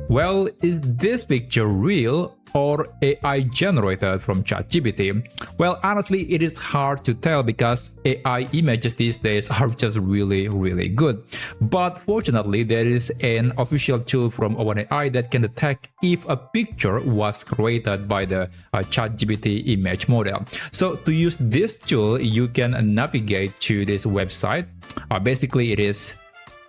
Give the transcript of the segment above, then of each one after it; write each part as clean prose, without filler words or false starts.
Well, is this picture real or AI generated from ChatGPT? Well, honestly, it is hard to tell because AI images these days are just really good. But fortunately, there is an official tool from OpenAI that can detect if a picture was created by the ChatGPT image model. So to use this tool, you can navigate to this website. Basically, it is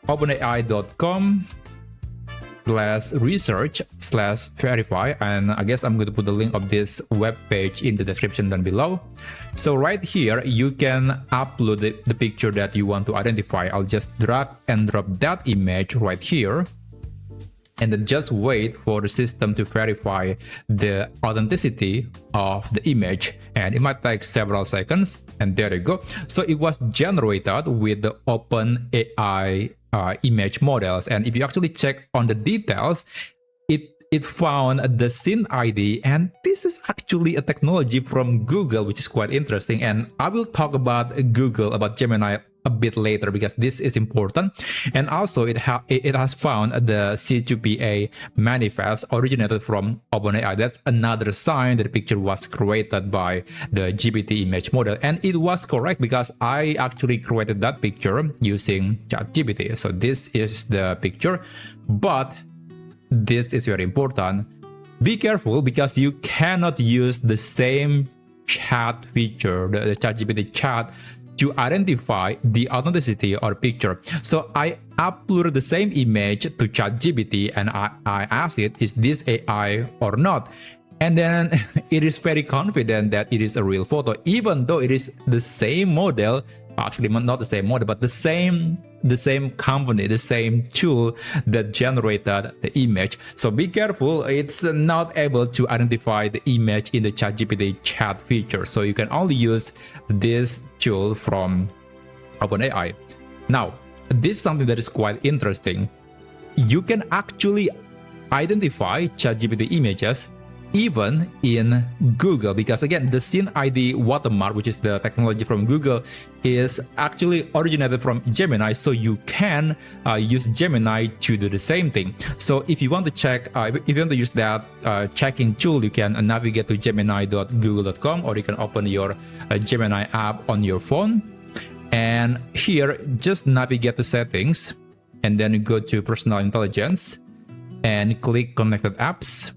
openai.com/research/verify, and I guess I'm going to put the link of this web page in the description down below. So right here you can upload the picture that you want to identify. I'll just drag and drop that image right here and then just wait for the system to verify the authenticity of the image, and it might take several seconds, and there you go. So it was generated with the OpenAI image models, and if you actually check on the details, it found the SynthID, and this is actually a technology from Google, which is quite interesting. And I will talk about Gemini a bit later because this is important. And also it has found the C2PA manifest originated from OpenAI. That's another sign that the picture was created by the GPT image model, and it was correct because I actually created that picture using ChatGPT. So this is the picture, but this is very important. Be careful because you cannot use the same chat feature, the ChatGPT chat, to identify the authenticity or picture. So I uploaded the same image to ChatGPT and I asked it, is this AI or not? And then it is very confident that it is a real photo, even though it is the same model. Actually, not the same model, but the same company, the same tool that generated the image. So be careful, it's not able to identify the image in the ChatGPT chat feature. So you can only use this tool from OpenAI. Now, this is something that is quite interesting. You can actually identify ChatGPT images even in Google, because again, the SynthID watermark, which is the technology from Google, is actually originated from Gemini, so you can use Gemini to do the same thing. So if you want to check, if you want to use that checking tool, you can navigate to gemini.google.com, or you can open your Gemini app on your phone, and here just navigate to settings and then go to personal intelligence and click connected apps.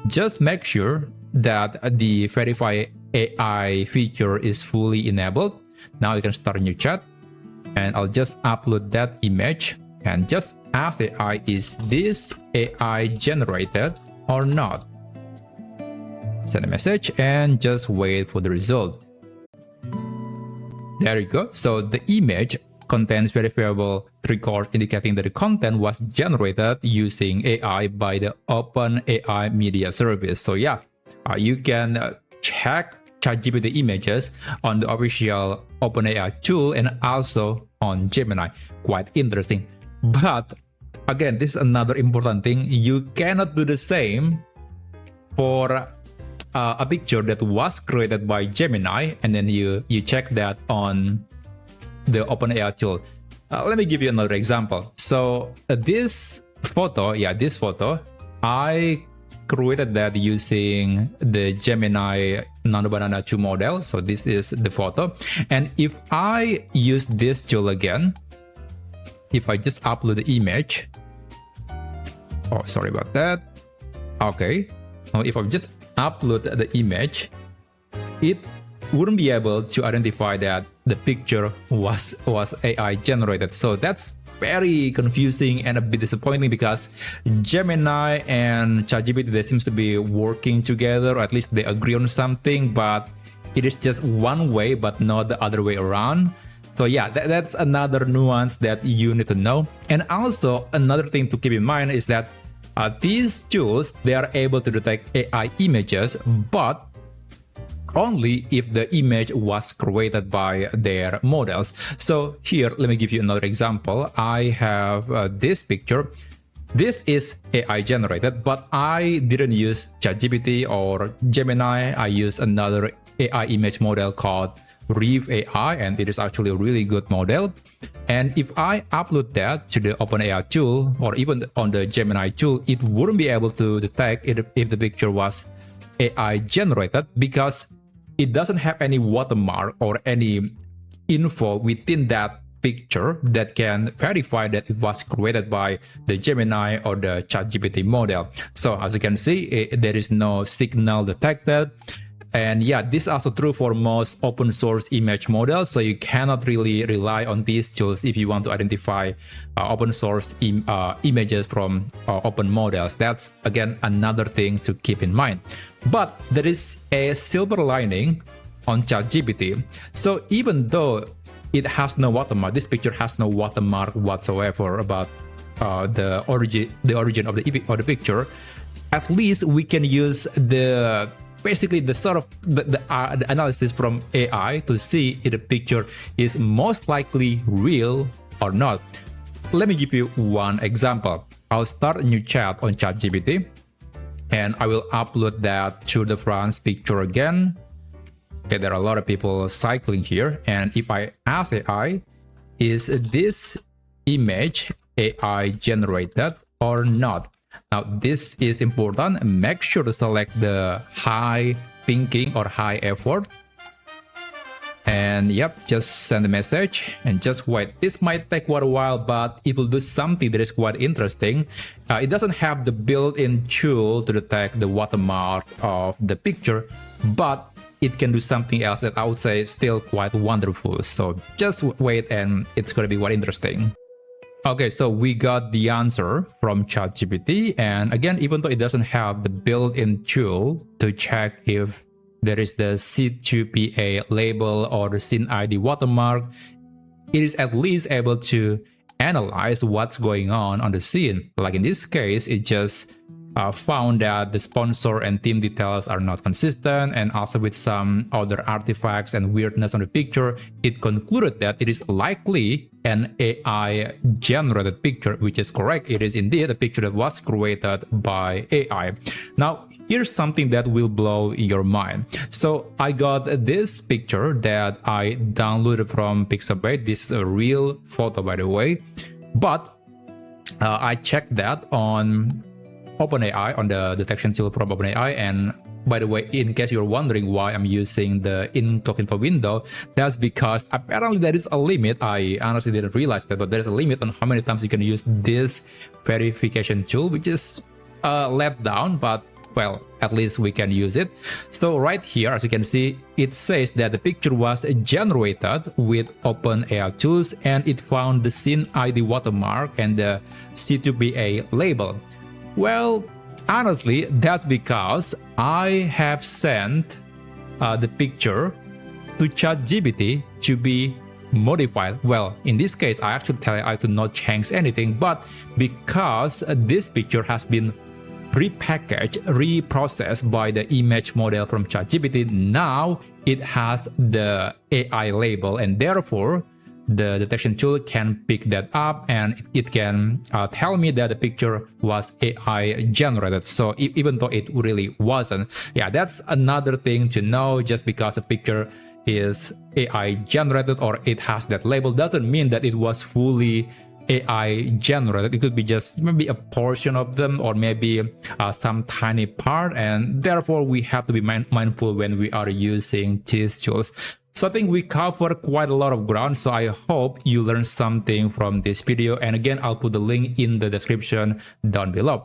Just make sure that the verify AI feature is fully enabled. Now you can start a new chat, and I'll just upload that image and just ask AI, is this AI generated or not? Send a message and just wait for the result. There you go. So the image contains verifiable record indicating that the content was generated using AI by the OpenAI media service. So yeah, you can check ChatGPT images on the official OpenAI tool and also on Gemini. Quite interesting. But again, this is another important thing. You cannot do the same for a picture that was created by Gemini and then you check that on the OpenAI tool. Let me give you another example. So this photo, I created that using the Gemini Nano Banana 2 model. So this is the photo. And if I use this tool again, if I just upload the image, oh, sorry about that. Okay. Now if I just upload the image, it wouldn't be able to identify that the picture was AI generated. So that's very confusing and a bit disappointing because Gemini and ChatGPT, they seems to be working together, or at least they agree on something, but it is just one way but not the other way around. So yeah, that's another nuance that you need to know. And also another thing to keep in mind is that these tools, they are able to detect AI images, but only if the image was created by their models. So here, let me give you another example. I have this picture. This is AI generated, but I didn't use ChatGPT or Gemini. I used another AI image model called Reef AI, and it is actually a really good model. And if I upload that to the OpenAI tool or even on the Gemini tool, it wouldn't be able to detect if the picture was AI generated because it doesn't have any watermark or any info within that picture that can verify that it was created by the Gemini or the ChatGPT model. So as you can see, there is no signal detected. And yeah, this is also true for most open source image models. So you cannot really rely on these tools if you want to identify open source images from open models. That's again another thing to keep in mind. But there is a silver lining on ChatGPT. So even though it has no watermark, this picture has no watermark whatsoever about the origin of the picture, at least we can use basically the sort of the analysis from AI to see if the picture is most likely real or not. Let me give you one example. I'll start a new chat on ChatGPT and I will upload that to the France picture again. Okay, there are a lot of people cycling here, and if I ask AI, is this image AI generated or not? Now, this is important. Make sure to select the high thinking or high effort. And yep, just send a message and just wait. This might take quite a while, but it will do something that is quite interesting. It doesn't have the built-in tool to detect the watermark of the picture, but it can do something else that I would say is still quite wonderful. So just wait and it's going to be quite interesting. Okay, so we got the answer from ChatGPT, and again, even though it doesn't have the built-in tool to check if there is the C2PA label or the SynthID watermark, it is at least able to analyze what's going on the scene. Like in this case, it just found that the sponsor and team details are not consistent, and also with some other artifacts and weirdness on the picture, it concluded that it is likely an AI generated picture, which is correct. It is indeed a picture that was created by AI. Now, here's something that will blow your mind. So I got this picture that I downloaded from Pixabay. This is a real photo, by the way, but I checked that on OpenAI, on the detection tool from OpenAI. And by the way, in case you're wondering why I'm using the incognito window, that's because apparently there is a limit. I honestly didn't realize that, but there's a limit on how many times you can use this verification tool, which is let down, but well, at least we can use it. So right here, as you can see, it says that the picture was generated with OpenAI tools and it found the SynthID watermark and the C2PA label. Well, honestly, that's because I have sent the picture to ChatGPT to be modified. Well, in this case, I actually tell AI to not change anything, but because this picture has been repackaged, reprocessed by the image model from ChatGPT, now it has the AI label, and therefore the detection tool can pick that up and it can tell me that the picture was AI generated. So even though it really wasn't, yeah, that's another thing to know. Just because a picture is AI generated or it has that label doesn't mean that it was fully AI generated. It could be just maybe a portion of them or maybe some tiny part, and therefore we have to be mindful when we are using these tools. So I think we covered quite a lot of ground, so I hope you learned something from this video. And again, I'll put the link in the description down below.